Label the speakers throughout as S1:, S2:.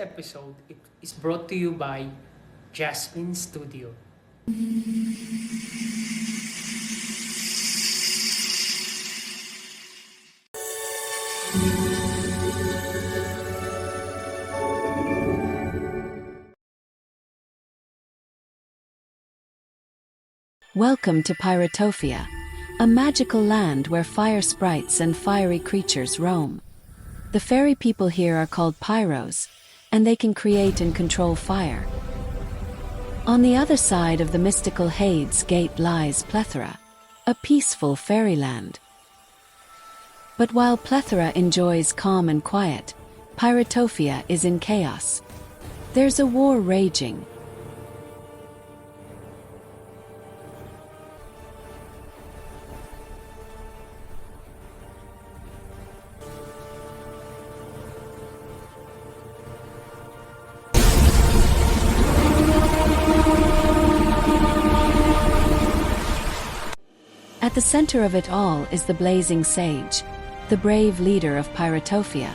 S1: episode is brought to you by Jasmine Studio.
S2: Welcome to Pyrotopia, a magical land where fire sprites and fiery creatures roam. The fairy people here are called Pyros, and they can create and control fire. On the other side of the mystical Hades Gate lies Plethora, a peaceful fairyland. But while Plethora enjoys calm and quiet, Pyrotopia is in chaos. There's a war raging. At the center of it all is the Blazing Sage, the brave leader of Pyrotopia,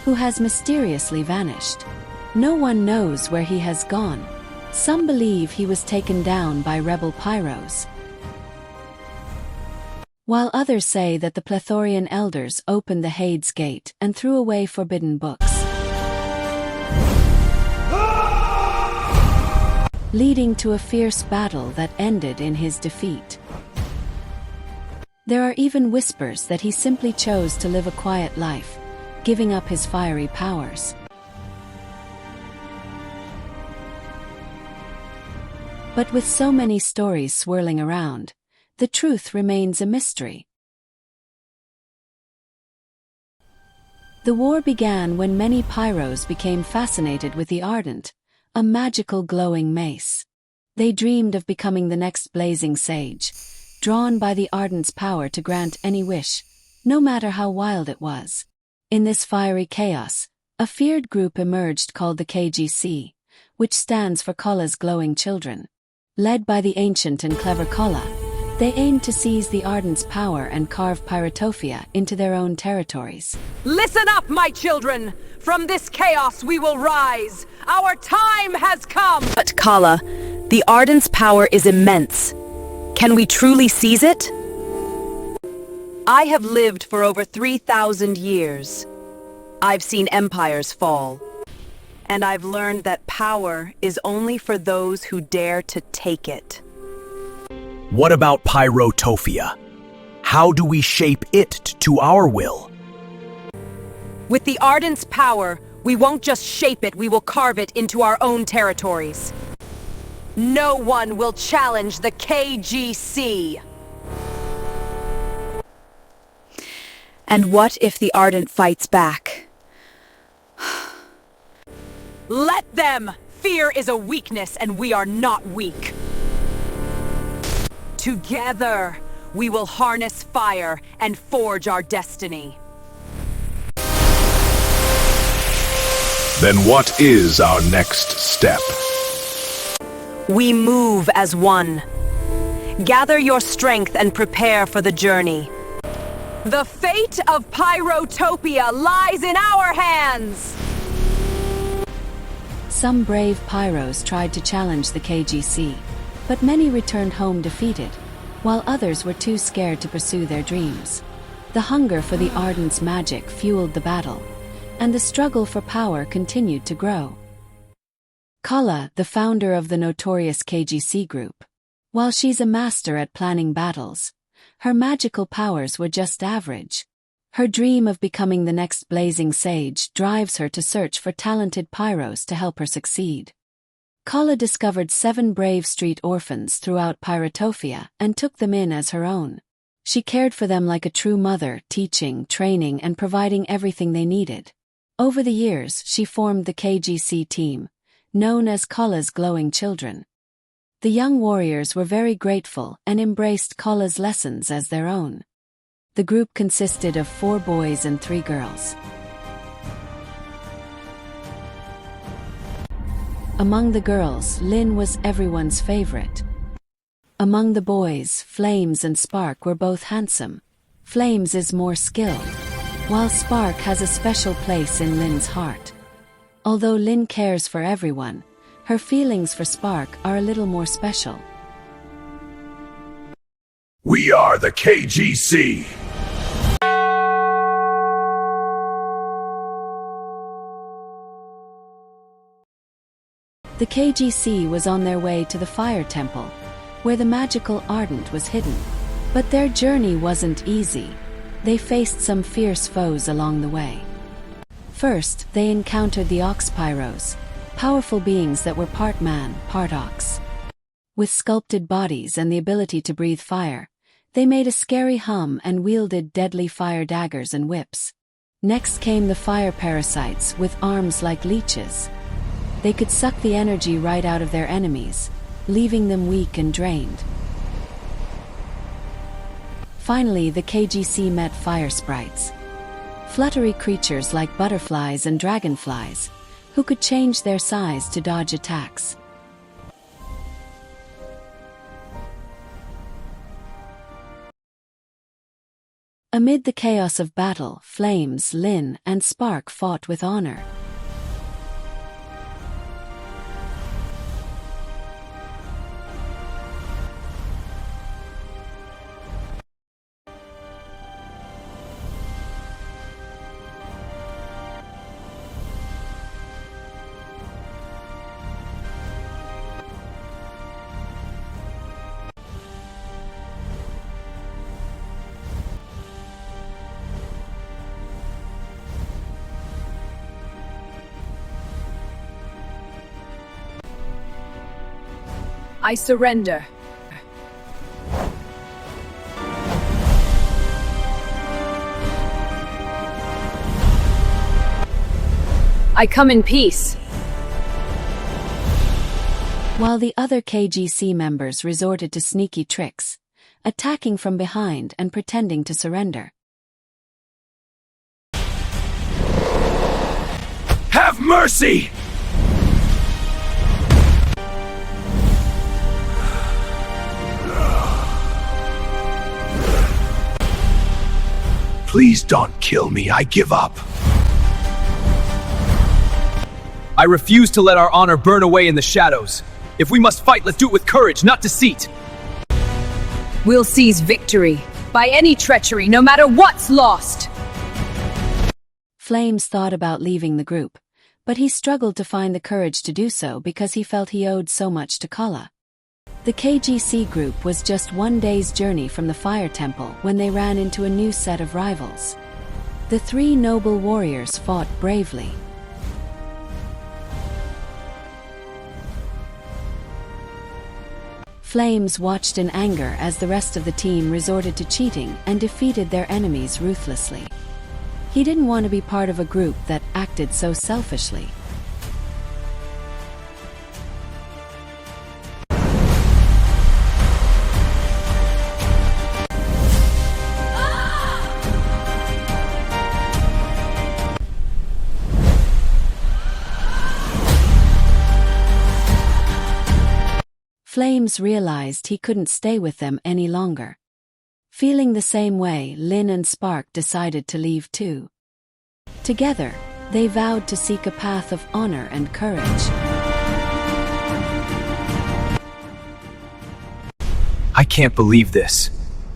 S2: who has mysteriously vanished. No one knows where he has gone. Some believe he was taken down by rebel Pyros, while others say that the Plethorian elders opened the Hades Gate and threw away forbidden books, leading to a fierce battle that ended in his defeat. There are even whispers that he simply chose to live a quiet life, giving up his fiery powers. But with so many stories swirling around, the truth remains a mystery. The war began when many Pyros became fascinated with the Ardent, a magical glowing mace. They dreamed of becoming the next Blazing Sage, drawn by the Ardent's power to grant any wish, no matter how wild it was. In this fiery chaos, a feared group emerged called the KGC, which stands for Kala's Glowing Children. Led by the ancient and clever Kala, they aimed to seize the Ardent's power and carve Pyrotopia into their own territories.
S3: Listen up, my children! From this chaos we will rise! Our time has come! But Kala, the Ardent's power is immense. Can we truly seize it? I have lived for over 3,000 years. I've seen empires fall. And I've learned that power is only for those who dare to take it.
S4: What about Pyrotopia? How do we shape it to our will?
S3: With the Ardent's power, we won't just shape it, we will carve it into our own territories. No one will challenge the KGC. And what if the Ardent fights back? Let them! Fear is a weakness, and we are not weak. Together, we will harness fire and forge our destiny.
S4: Then what is our next step?
S3: We move as one. Gather your strength and prepare for the journey. The fate of Pyrotopia lies in our hands!
S2: Some brave Pyros tried to challenge the KGC, but many returned home defeated, while others were too scared to pursue their dreams. The hunger for the Ardent's magic fueled the battle, and the struggle for power continued to grow. Kala, the founder of the notorious KGC group, while she's a master at planning battles, her magical powers were just average. Her dream of becoming the next Blazing Sage drives her to search for talented Pyros to help her succeed. Kala discovered 7 brave street orphans throughout Pyrotopia and took them in as her own. She cared for them like a true mother, teaching, training, and providing everything they needed. Over the years, she formed the KGC team, known as Kala's Glowing Children. The young warriors were very grateful and embraced Kala's lessons as their own. The group consisted of 4 boys and 3 girls. Among the girls, Lynn was everyone's favorite. Among the boys, Flames and Spark were both handsome. Flames is more skilled, while Spark has a special place in Lynn's heart. Although Lin cares for everyone, her feelings for Spark are a little more special.
S4: We are the KGC.
S2: The KGC was on their way to the Fire Temple, where the magical Ardent was hidden. But their journey wasn't easy. They faced some fierce foes along the way. First, they encountered the Ox Pyros, powerful beings that were part man, part ox. With sculpted bodies and the ability to breathe fire, they made a scary hum and wielded deadly fire daggers and whips. Next came the fire parasites with arms like leeches. They could suck the energy right out of their enemies, leaving them weak and drained. Finally, the KGC met fire sprites, fluttery creatures like butterflies and dragonflies, who could change their size to dodge attacks. Amid the chaos of battle, Flames, Lin, and Spark fought with honor.
S3: I surrender. I come in peace.
S2: While the other KGC members resorted to sneaky tricks, attacking from behind and pretending to surrender.
S4: Have mercy! Please don't kill me, I give up.
S5: I refuse to let our honor burn away in the shadows. If we must fight, let's do it with courage, not deceit.
S3: We'll seize victory by any treachery, no matter what's lost.
S2: Flames thought about leaving the group, but he struggled to find the courage to do so because he felt he owed so much to Kala. The KGC group was just one day's journey from the Fire Temple when they ran into a new set of rivals. The three noble warriors fought bravely. Flames watched in anger as the rest of the team resorted to cheating and defeated their enemies ruthlessly. He didn't want to be part of a group that acted so selfishly. Flames realized he couldn't stay with them any longer. Feeling the same way, Lin and Spark decided to leave too. Together, they vowed to seek a path of honor and courage.
S5: I can't believe this.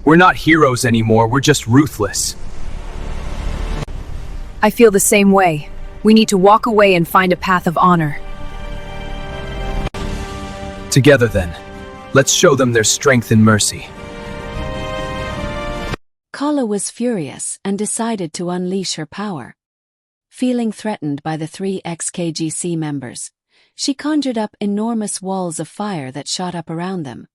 S5: We're not heroes anymore, we're just ruthless.
S3: I feel the same way. We need to walk away and find a path of honor.
S5: Together then, let's show them their strength and mercy.
S2: Kala was furious and decided to unleash her power. Feeling threatened by the three ex-KGC members, she conjured up enormous walls of fire that shot up around them.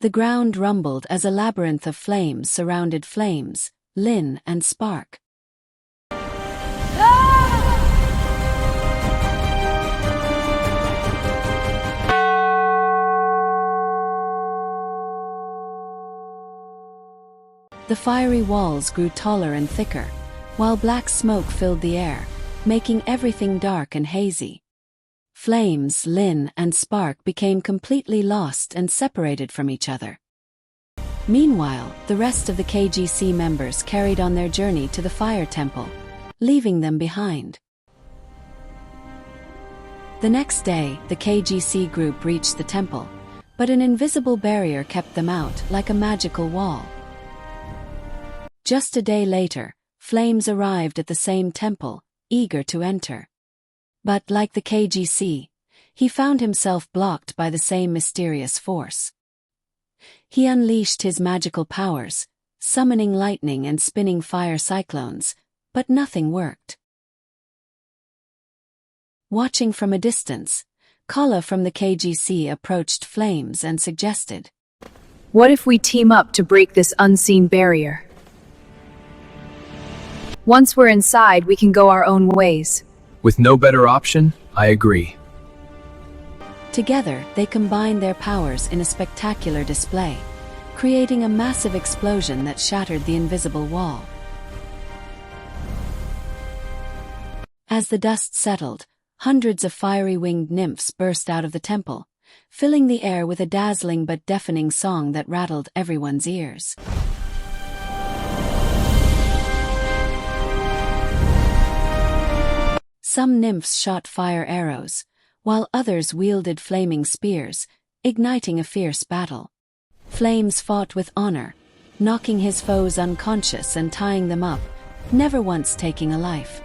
S2: The ground rumbled as a labyrinth of flames surrounded Flames, Lin, and Spark. The fiery walls grew taller and thicker, while black smoke filled the air, making everything dark and hazy. Flames, Lin, and Spark became completely lost and separated from each other. Meanwhile, the rest of the KGC members carried on their journey to the Fire Temple, leaving them behind. The next day, the KGC group reached the temple, but an invisible barrier kept them out, like a magical wall. Just a day later, Flames arrived at the same temple, eager to enter. But like the KGC, he found himself blocked by the same mysterious force. He unleashed his magical powers, summoning lightning and spinning fire cyclones, but nothing worked. Watching from a distance, Kala from the KGC approached Flames and suggested,
S6: What if we team up to break this unseen barrier? Once we're inside, we can go our own ways.
S5: With no better option, I agree.
S2: Together, they combined their powers in a spectacular display, creating a massive explosion that shattered the invisible wall. As the dust settled, hundreds of fiery-winged nymphs burst out of the temple, filling the air with a dazzling but deafening song that rattled everyone's ears. Some nymphs shot fire arrows, while others wielded flaming spears, igniting a fierce battle. Flames fought with honor, knocking his foes unconscious and tying them up, never once taking a life.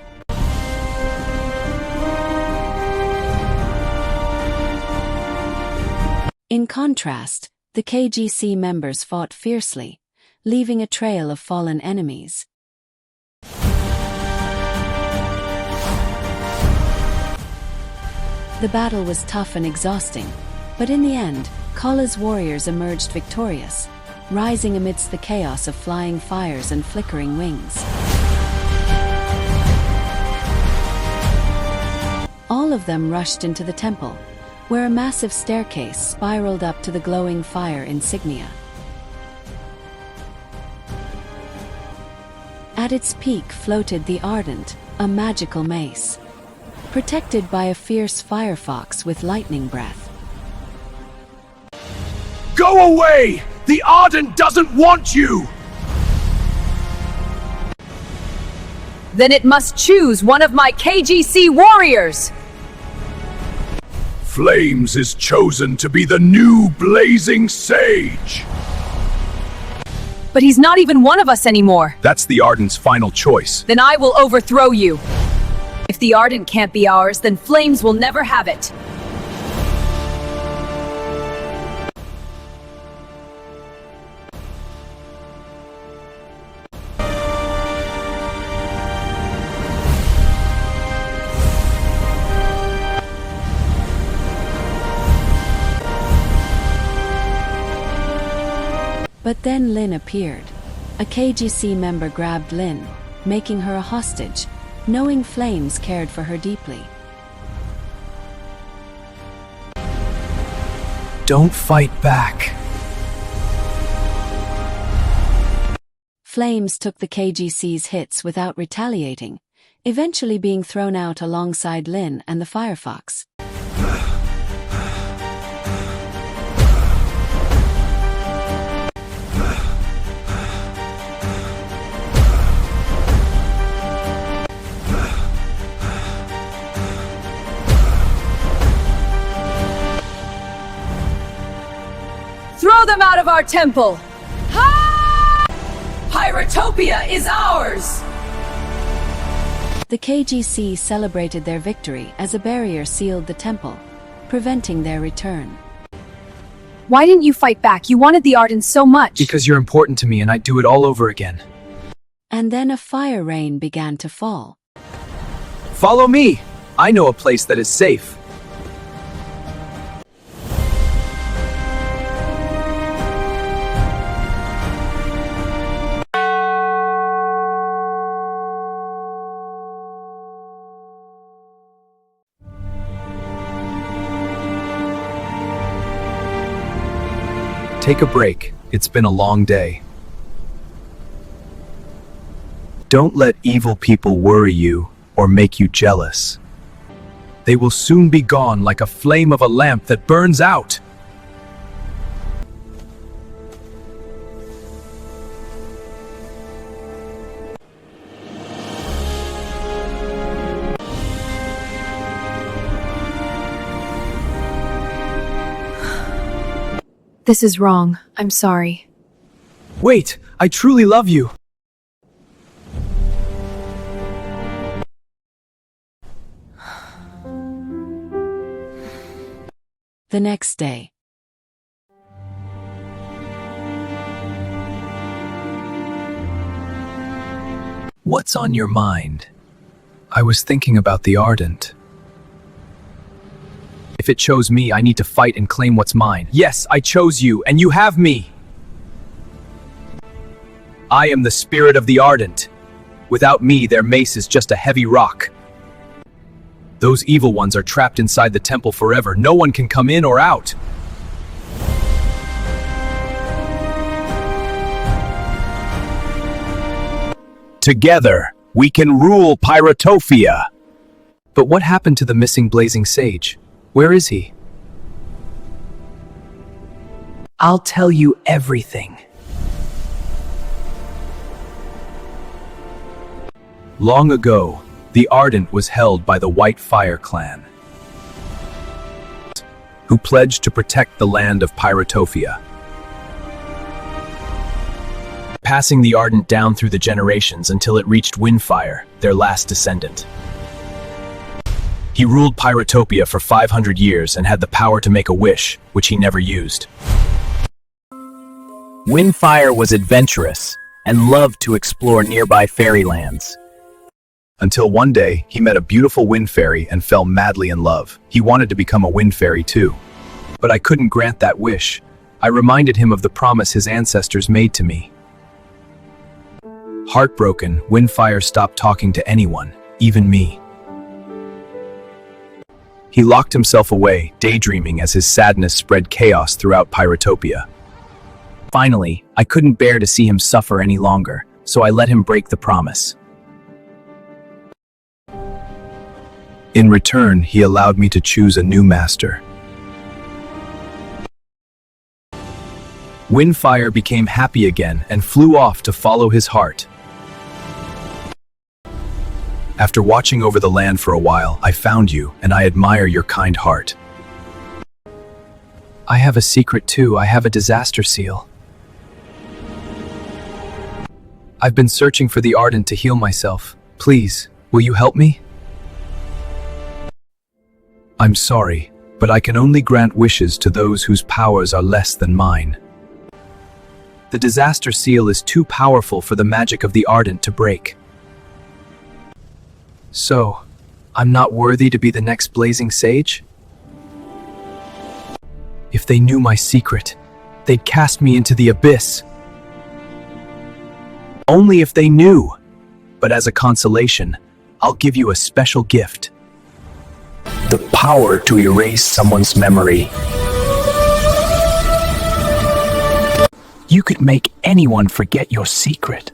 S2: In contrast, the KGC members fought fiercely, leaving a trail of fallen enemies. The battle was tough and exhausting, but in the end, Kala's warriors emerged victorious, rising amidst the chaos of flying fires and flickering wings. All of them rushed into the temple, where a massive staircase spiraled up to the glowing fire insignia. At its peak floated the Ardent, a magical mace, protected by a fierce firefox with lightning breath.
S4: Go away! The Ardent doesn't want you!
S3: Then it must choose one of my KGC warriors!
S4: Flames is chosen to be the new Blazing Sage!
S3: But he's not even one of us anymore.
S4: That's the Ardent's final choice.
S3: Then I will overthrow you. If the Ardent can't be ours, then Flames will never have it.
S2: But then Lin appeared. A KGC member grabbed Lin, making her a hostage, knowing Flames cared for her deeply.
S5: Don't fight back.
S2: Flames took the KGC's hits without retaliating, eventually being thrown out alongside Lin and the Firefox.
S3: Throw them out of our temple! Pyrotopia is ours!
S2: The KGC celebrated their victory as a barrier sealed the temple, preventing their return.
S6: Why didn't you fight back? You wanted the Ardent so much.
S5: Because you're important to me and I'd do it all over again.
S2: And then a fire rain began to fall.
S5: Follow me! I know a place that is safe. Take a break. It's been a long day. Don't let evil people worry you or make you jealous. They will soon be gone like a flame of a lamp that burns out.
S6: This is wrong. I'm sorry.
S5: Wait, I truly love you.
S2: The next day.
S5: What's on your mind? I was thinking about the Ardent. If it chose me, I need to fight and claim what's mine. Yes, I chose you, and you have me. I am the spirit of the Ardent. Without me, their mace is just a heavy rock. Those evil ones are trapped inside the temple forever. No one can come in or out. Together, we can rule Pyrotopia. But what happened to the missing Blazing Sage? Where is he? I'll tell you everything. Long ago, the Ardent was held by the White Fire clan, who pledged to protect the land of Pyrotopia, passing the Ardent down through the generations until it reached Windfire, their last descendant. He ruled Pyrotopia for 500 years and had the power to make a wish, which he never used. Windfire was adventurous and loved to explore nearby fairylands. Until one day, he met a beautiful wind fairy and fell madly in love. He wanted to become a wind fairy too. But I couldn't grant that wish. I reminded him of the promise his ancestors made to me. Heartbroken, Windfire stopped talking to anyone, even me. He locked himself away, daydreaming as his sadness spread chaos throughout Pyrotopia. Finally, I couldn't bear to see him suffer any longer, so I let him break the promise. In return, he allowed me to choose a new master. Windfire became happy again and flew off to follow his heart. After watching over the land for a while, I found you, and I admire your kind heart. I have a secret too. I have a disaster seal. I've been searching for the Ardent to heal myself. Please, will you help me? I'm sorry, but I can only grant wishes to those whose powers are less than mine. The disaster seal is too powerful for the magic of the Ardent to break. So, I'm not worthy to be the next Blazing Sage? If they knew my secret, they'd cast me into the abyss. Only if they knew. But as a consolation, I'll give you a special gift. The power to erase someone's memory. You could make anyone forget your secret.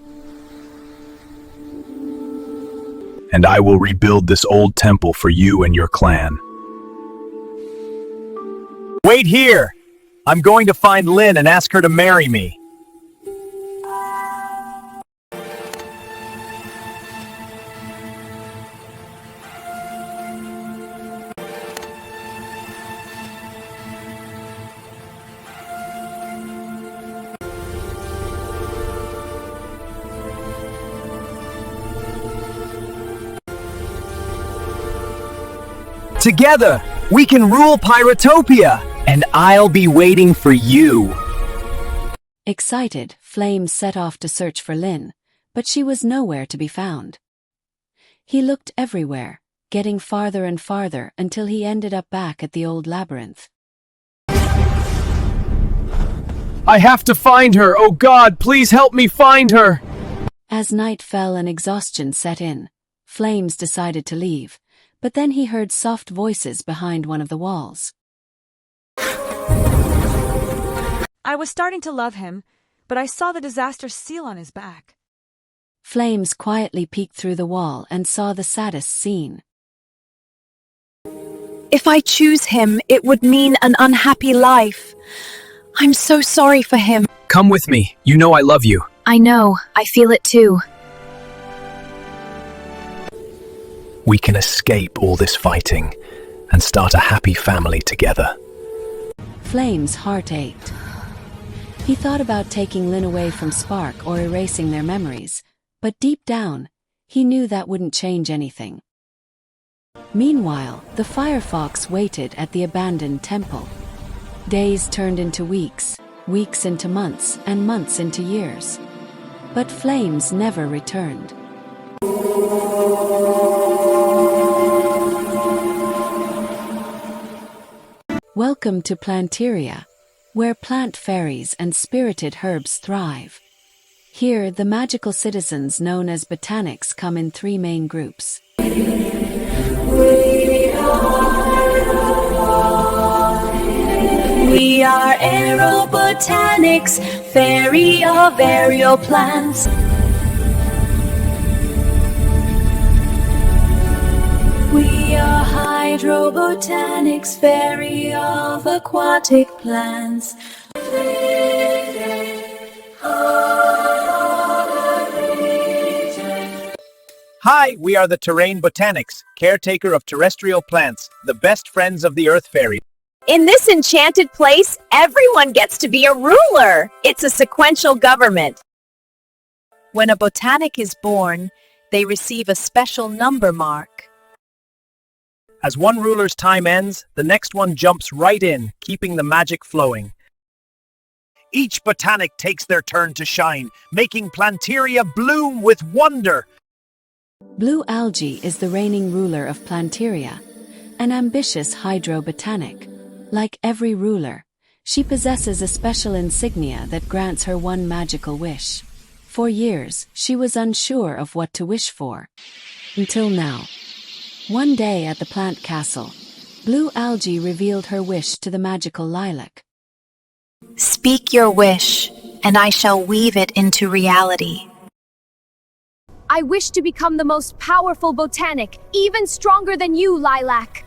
S5: And I will rebuild this old temple for you and your clan. Wait here! I'm going to find Lynn and ask her to marry me. Together, we can rule Pyrotopia, and I'll be waiting for you.
S2: Excited, Flames set off to search for Lynn, but she was nowhere to be found. He looked everywhere, getting farther and farther until he ended up back at the old labyrinth.
S5: I have to find her! Oh God, please help me find her!
S2: As night fell and exhaustion set in, Flames decided to leave, but then he heard soft voices behind one of the walls.
S7: I was starting to love him, but I saw the disaster seal on his back.
S2: Flames quietly peeked through the wall and saw the saddest scene.
S8: If I choose him, it would mean an unhappy life. I'm so sorry for him.
S5: Come with me. You know I love you.
S6: I know. I feel it too.
S5: We can escape all this fighting and start a happy family together.
S2: Flames' heart ached. He thought about taking Lynn away from Spark or erasing their memories, but deep down, he knew that wouldn't change anything. Meanwhile, the Firefox waited at the abandoned temple. Days turned into weeks, weeks into months, and months into years. But flames never returned. Welcome to Planteria, where plant fairies and spirited herbs thrive. Here, the magical citizens known as botanics come in three main groups.
S8: We are aerobotanics, fairy of aerial plants. We are hydrobotanics, fairy of aquatic plants.
S5: Hi, we are the Terrain Botanics, caretaker of terrestrial plants, the best friends of the Earth Fairy.
S9: In this enchanted place, everyone gets to be a ruler. It's a sequential government.
S8: When a botanic is born, they receive a special number mark.
S5: As one ruler's time ends, the next one jumps right in, keeping the magic flowing. Each botanic takes their turn to shine, making Planteria bloom with wonder.
S2: Blue Algae is the reigning ruler of Planteria, an ambitious hydro-botanic. Like every ruler, she possesses a special insignia that grants her one magical wish. For years, she was unsure of what to wish for. Until now. One day at the plant castle, Blue Algae revealed her wish to the magical Lilac.
S8: Speak your wish, and I shall weave it into reality.
S6: I wish to become the most powerful botanic, even stronger than you, Lilac.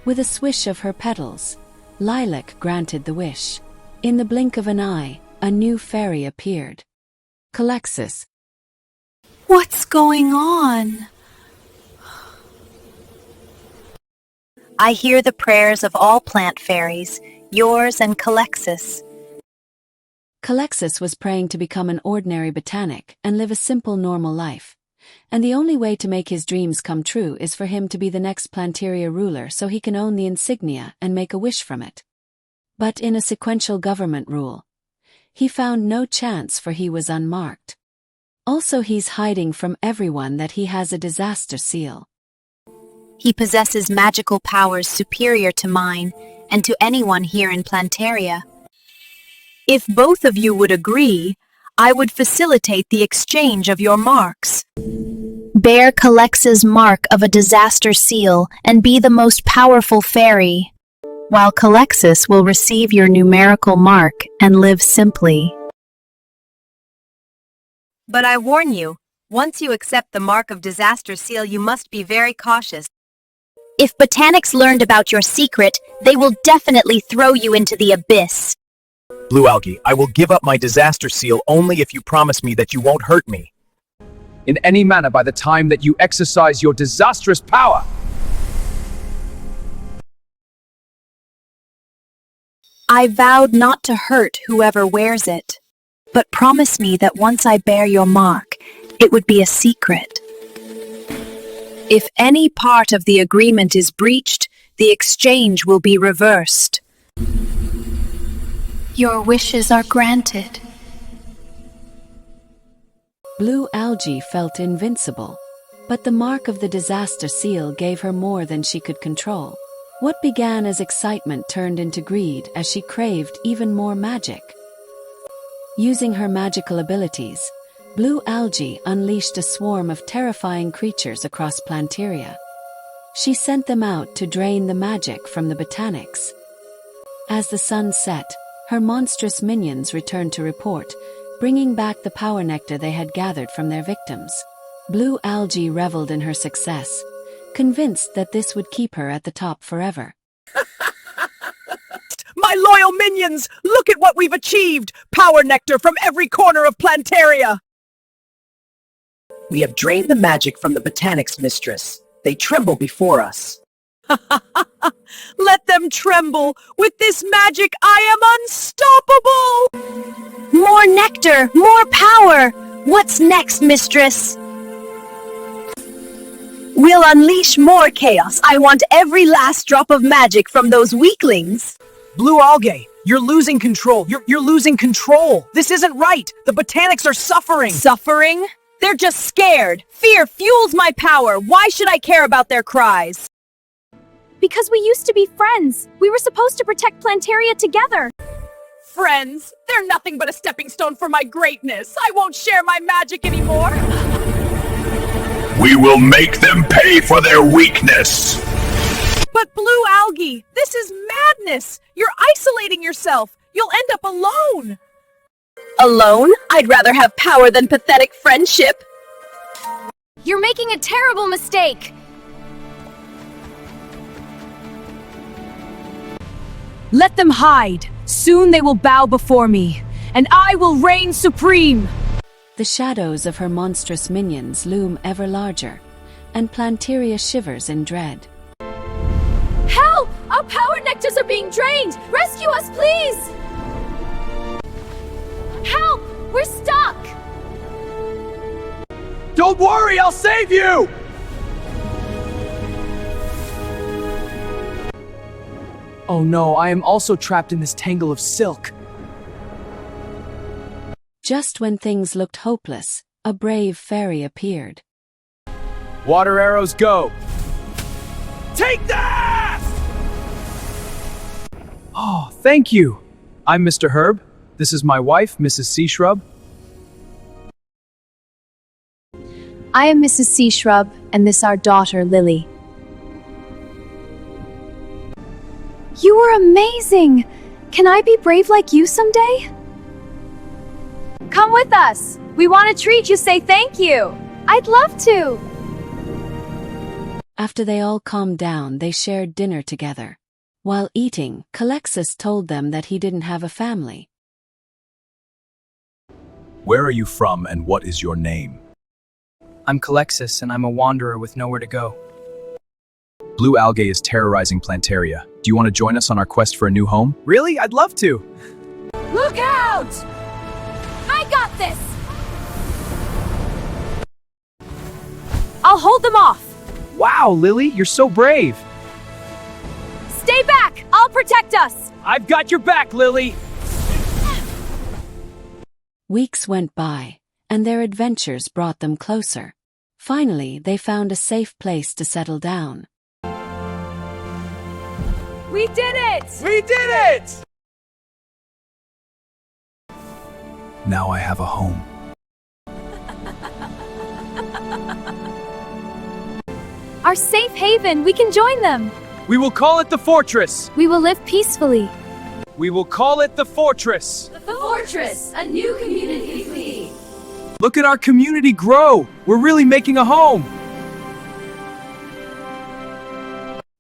S2: With a swish of her petals, Lilac granted the wish. In the blink of an eye, a new fairy appeared. Calexis.
S8: What's going on? I hear the prayers of all plant fairies, yours and Calexis.
S2: Calexis was praying to become an ordinary botanic and live a simple, normal life. And the only way to make his dreams come true is for him to be the next Planteria ruler so he can own the insignia and make a wish from it. But in a sequential government rule, he found no chance for he was unmarked. Also, he's hiding from everyone that he has a disaster seal.
S8: He possesses magical powers superior to mine and to anyone here in Planteria. If both of you would agree, I would facilitate the exchange of your marks. Bear Calex's mark of a disaster seal and be the most powerful fairy, while Calexis will receive your numerical mark and live simply.
S9: But I warn you, once you accept the mark of disaster seal, you must be very cautious.
S8: If botanics learned about your secret, they will definitely throw you into the abyss.
S5: Blue Algae, I will give up my disaster seal only if you promise me that you won't hurt me.
S10: In any manner by the time that you exercise your disastrous power.
S8: I vowed not to hurt whoever wears it, but promise me that once I bear your mark, it would be a secret. If any part of the agreement is breached, the exchange will be reversed. Your wishes are granted.
S2: Blue Algae felt invincible, but the mark of the disaster seal gave her more than she could control. What began as excitement turned into greed as she craved even more magic. Using her magical abilities, Blue Algae unleashed a swarm of terrifying creatures across Planteria. She sent them out to drain the magic from the botanics. As the sun set, her monstrous minions returned to report, bringing back the power nectar they had gathered from their victims. Blue Algae reveled in her success, convinced that this would keep her at the top forever.
S5: My loyal minions! Look at what we've achieved! Power nectar from every corner of Planteria!
S11: We have drained the magic from the botanics, mistress. They tremble before us.
S3: Let them tremble. With this magic, I am unstoppable!
S9: More nectar, more power. What's next, mistress? We'll unleash more chaos. I want every last drop of magic from those weaklings.
S10: Blue algae, you're losing control. You're losing control. This isn't right. The botanics are suffering.
S3: Suffering? They're just scared. Fear fuels my power. Why should I care about their cries?
S6: Because we used to be friends. We were supposed to protect Plantaria together.
S3: Friends? They're nothing but a stepping stone for my greatness. I won't share my magic anymore.
S4: We will make them pay for their weakness.
S3: But Blue Algae, this is madness. You're isolating yourself. You'll end up alone.
S9: Alone? I'd rather have power than pathetic friendship.
S6: You're making a terrible mistake.
S3: Let them hide. Soon they will bow before me, and I will reign supreme.
S2: The shadows of her monstrous minions loom ever larger, and Plantaria shivers in dread.
S6: Help! Our power nectars are being drained! Rescue us, please! Help! We're stuck!
S10: Don't worry, I'll save you! Oh no, I am also trapped in this tangle of silk.
S2: Just when things looked hopeless, a brave fairy appeared.
S10: Water arrows, go! Take that! Oh, thank you. I'm Mr. Herb. This is my wife, Mrs. Sea Shrub.
S6: I am Mrs. Sea Shrub, and this our daughter, Lily. You are amazing! Can I be brave like you someday? Come with us! We want to treat you, say thank you! I'd love to!
S2: After they all calmed down, they shared dinner together. While eating, Calexis told them that he didn't have a family.
S5: Where are you from and what is your name?
S10: I'm Calexis, and I'm a wanderer with nowhere to go.
S5: Blue algae is terrorizing Plantaria. Do you want to join us on our quest for a new home?
S10: Really? I'd love to.
S6: Look out! I got this!
S3: I'll hold them off.
S10: Wow, Lily, you're so brave.
S6: Stay back! I'll protect us!
S10: I've got your back, Lily.
S2: Weeks went by, and their adventures brought them closer. Finally, they found a safe place to settle down.
S3: We did it!
S10: We did it!
S5: Now I have a home.
S6: Our safe haven, we can join them!
S10: We will call it the Fortress.
S6: We will live peacefully.
S10: We will call it the Fortress.
S6: The Fortress, a new community.
S10: Look at our community grow. We're really making a home.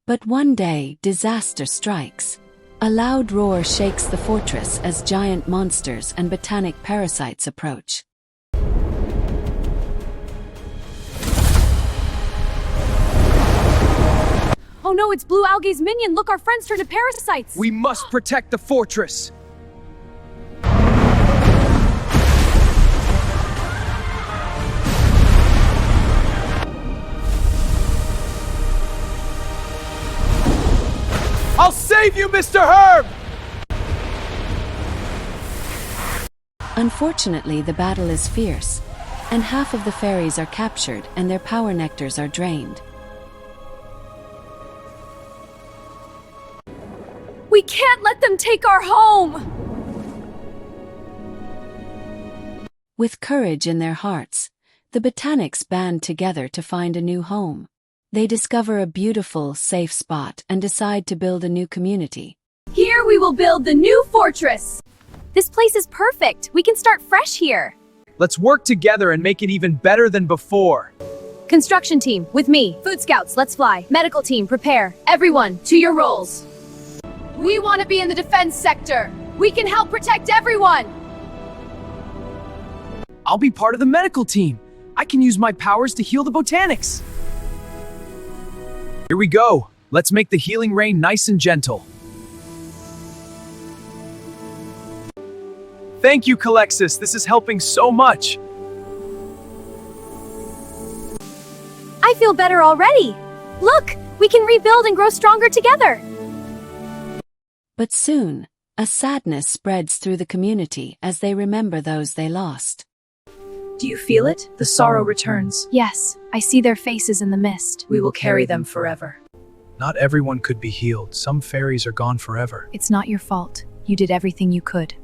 S2: But one day, disaster strikes. A loud roar shakes the fortress as giant monsters and botanic parasites approach.
S6: Oh no, it's Blue Algae's minion! Look, our friends turned to parasites!
S10: We must protect the fortress. I'll save you, Mr. Herb!
S2: Unfortunately, the battle is fierce, and half of the fairies are captured and their power nectars are drained.
S6: We can't let them take our home!
S2: With courage in their hearts, the botanics band together to find a new home. They discover a beautiful, safe spot and decide to build a new community.
S6: Here we will build the new fortress! This place is perfect! We can start fresh here!
S10: Let's work together and make it even better than before.
S6: Construction team, with me. Food scouts, let's fly. Medical team, prepare. Everyone, to your roles. We want to be in the defense sector. We can help protect everyone!
S10: I'll be part of the medical team. I can use my powers to heal the botanics. Here we go.
S5: Let's make the healing rain nice and gentle. Thank you, Calexis. This is helping so much.
S6: I feel better already. Look, we can rebuild and grow stronger together.
S2: But soon, a sadness spreads through the community as they remember those they lost.
S11: Do you feel it? The sorrow returns.
S6: Yes, I see their faces in the mist.
S11: We will carry them forever.
S5: Not everyone could be healed. Some fairies are gone forever.
S6: It's not your fault. You did everything you could.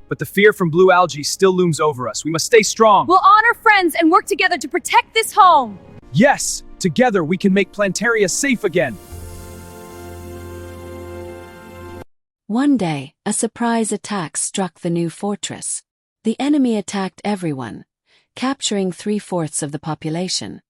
S5: But the fear from blue algae still looms over us. We must stay strong.
S6: We'll honor friends and work together to protect this home.
S5: Yes, together we can make Plantaria safe again.
S2: One day, a surprise attack struck the new fortress. The enemy attacked everyone, capturing 3/4 of the population.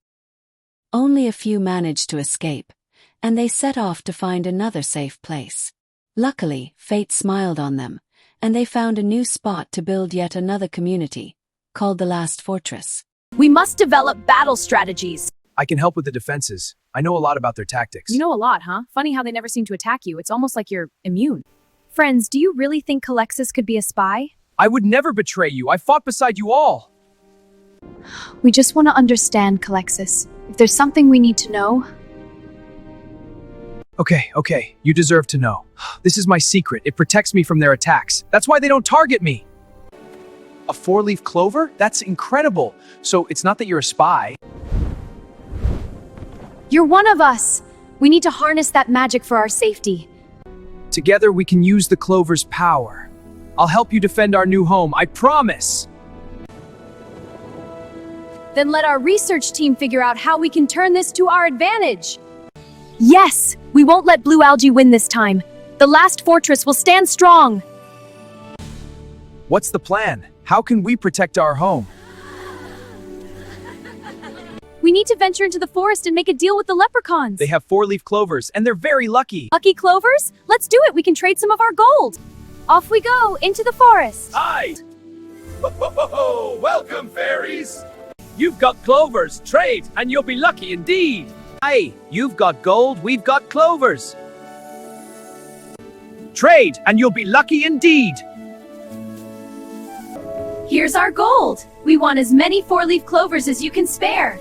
S2: Only a few managed to escape, and they set off to find another safe place. Luckily, fate smiled on them, and they found a new spot to build yet another community, called the Last Fortress.
S9: We must develop battle strategies.
S5: I can help with the defenses. I know a lot about their tactics.
S12: You know a lot, huh? Funny how they never seem to attack you. It's almost like you're immune.
S6: Friends, do you really think Calexis could be a spy?
S5: I would never betray you. I fought beside you all.
S6: We just want to understand, Calexis. If there's something we need to know...
S5: Okay. You deserve to know. This is my secret. It protects me from their attacks. That's why they don't target me. A 4-leaf clover? That's incredible. So it's not that you're a spy.
S6: You're one of us. We need to harness that magic for our safety.
S5: Together we can use the clover's power. I'll help you defend our new home, I promise.
S6: Then let our research team figure out how we can turn this to our advantage. Yes, we won't let blue algae win this time. The Last Fortress will stand strong.
S5: What's the plan? How can we protect our home?
S6: We need to venture into the forest and make a deal with the leprechauns.
S5: They have 4-leaf clovers, and they're very lucky.
S6: Lucky clovers? Let's do it. We can trade some of our gold. Off we go, into the forest.
S13: Hi! Welcome, fairies! You've got clovers, trade, and you'll be lucky indeed.
S10: Hey, you've got gold, we've got clovers. Trade, and you'll be lucky indeed.
S6: Here's our gold. We want as many 4-leaf clovers as you can spare.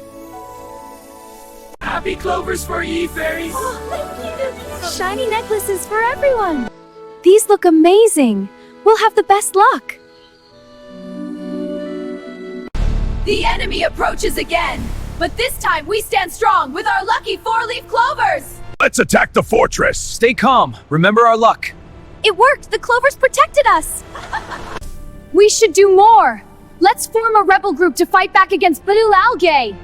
S13: Happy clovers for ye, fairies!
S6: Shiny necklaces for everyone. These look amazing. We'll have the best luck.
S9: The enemy approaches again, but this time we stand strong with our lucky 4-leaf clovers.
S13: Let's attack the fortress!
S5: Stay calm. Remember our luck.
S6: It worked. The clovers protected us. We should do more. Let's form a rebel group to fight back against blue algae.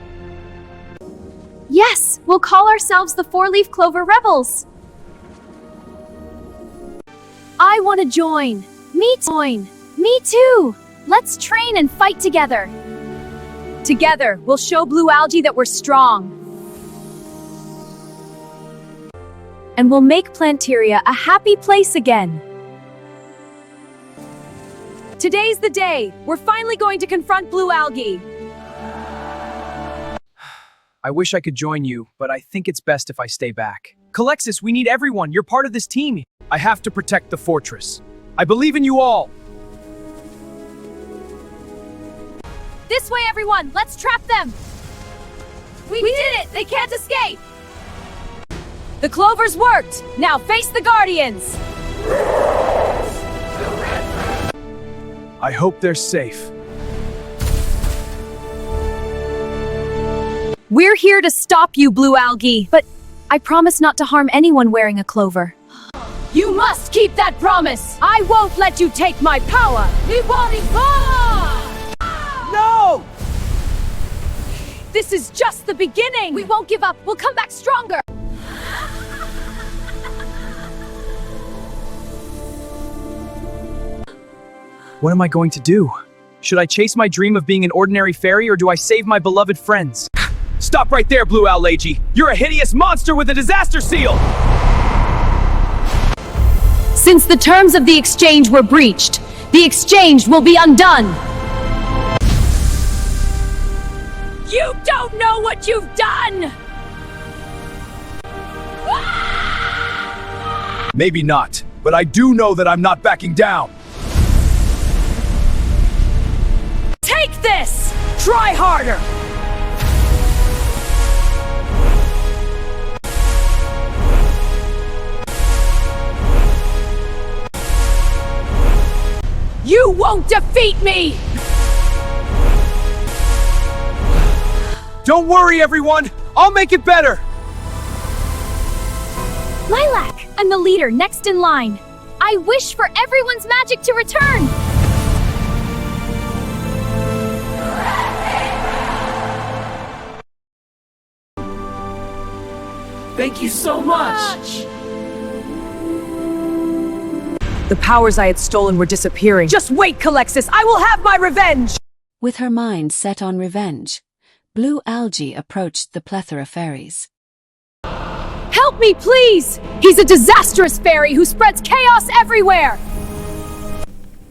S6: Yes, we'll call ourselves the 4-leaf clover rebels. I want to join. Me too. Let's train and fight together. Together, we'll show blue algae that we're strong. And we'll make Plantaria a happy place again. Today's the day. We're finally going to confront blue algae.
S5: I wish I could join you, but I think it's best if I stay back. Calexis, we need everyone. You're part of this team. I have to protect the fortress. I believe in you all.
S6: This way, everyone! Let's trap them! We did it! They can't escape! The clovers worked! Now face the guardians!
S5: I hope they're safe.
S6: We're here to stop you, blue algae! But I promise not to harm anyone wearing a clover.
S9: You must keep that promise.
S6: I won't let you take my power!
S10: No!
S6: This is just the beginning! We won't give up! We'll come back stronger!
S5: What am I going to do? Should I chase my dream of being an ordinary fairy, or do I save my beloved friends?
S13: Stop right there, blue algae! You're a hideous monster with a disaster seal!
S6: Since the terms of the exchange were breached, the exchange will be undone!
S9: You don't know what you've done!
S5: Maybe not, but I do know that I'm not backing down.
S3: Take this! Try harder! You won't defeat me!
S10: Don't worry, everyone! I'll make it better!
S6: Lilac, I'm the leader, next in line. I wish for everyone's magic to return.
S13: Thank you so much!
S12: The powers I had stolen were disappearing.
S3: Just wait, Calexis! I will have my revenge!
S2: With her mind set on revenge, Blue Algae approached the plethora fairies.
S6: Help me, please! He's a disastrous fairy who spreads chaos everywhere!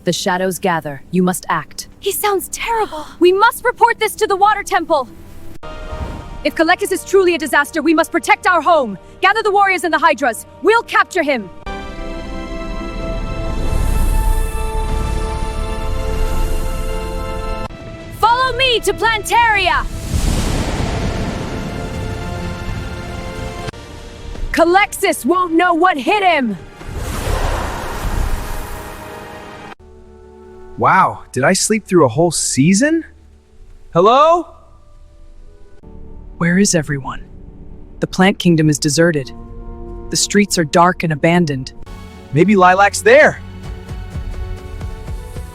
S12: The shadows gather. You must act.
S6: He sounds terrible. We must report this to the Water Temple.
S12: If Calexis is truly a disaster, we must protect our home. Gather the warriors and the hydras. We'll capture him.
S6: Follow me to Plantaria!
S3: Calexis won't know what hit him!
S10: Wow, did I sleep through a whole season? Hello? Where is everyone? The plant kingdom is deserted. The streets are dark and abandoned. Maybe Lilac's there.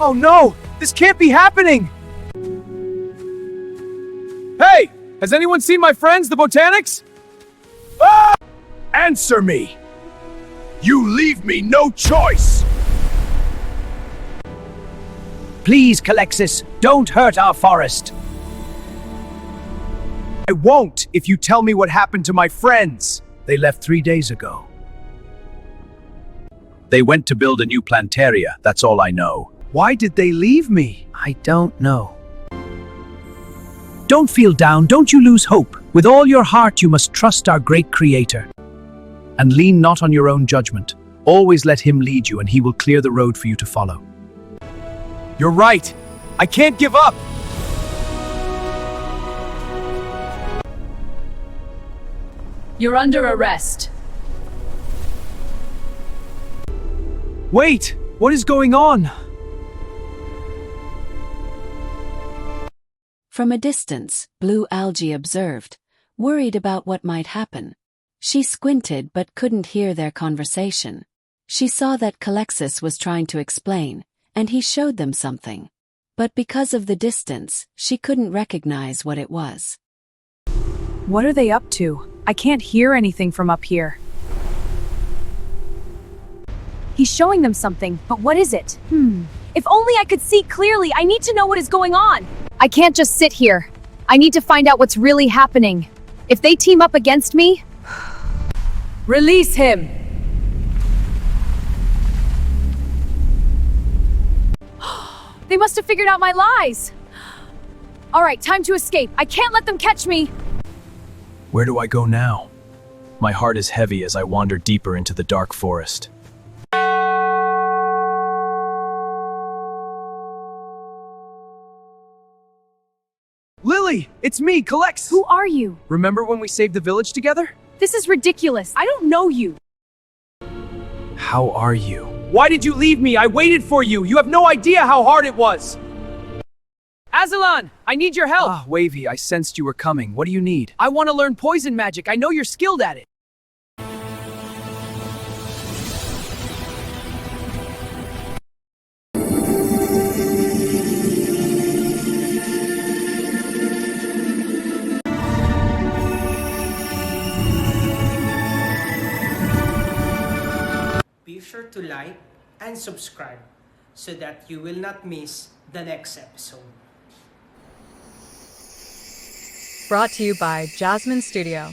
S10: Oh no! This can't be happening! Hey! Has anyone seen my friends, the Botanics?
S5: Ah! Answer me! You leave me no choice!
S10: Please, Calexis, don't hurt our forest. I won't if you tell me what happened to my friends.
S5: They left 3 days ago. They went to build a new Plantaria, that's all I know.
S10: Why did they leave me? I don't know. Don't feel down, don't you lose hope. With all your heart you must trust our great creator.
S5: And lean not on your own judgment. Always let him lead you and he will clear the road for you to follow.
S10: You're right. I can't give up.
S12: You're under arrest.
S10: Wait, what is going on?
S2: From a distance, Blue Algae observed, worried about what might happen. She squinted but couldn't hear their conversation. She saw that Calexis was trying to explain, and he showed them something. But because of the distance, she couldn't recognize what it was.
S12: What are they up to? I can't hear anything from up here.
S6: He's showing them something, but what is it? If only I could see clearly. I need to know what is going on. I can't just sit here. I need to find out what's really happening. If they team up against me...
S3: Release him!
S6: They must have figured out my lies. All right, time to escape. I can't let them catch me.
S5: Where do I go now? My heart is heavy as I wander deeper into the dark forest.
S10: Lily, it's me, Calexis.
S6: Who are you?
S10: Remember when we saved the village together?
S6: This is ridiculous. I don't know you.
S10: How are you? Why did you leave me? I waited for you. You have no idea how hard it was. Azalon, I need your help. Ah, Wavy, I sensed you were coming. What do you need? I want to learn poison magic. I know you're skilled at it.
S1: Be sure to like and subscribe so that you will not miss the next episode.
S14: Brought to you by Jasmine Studio.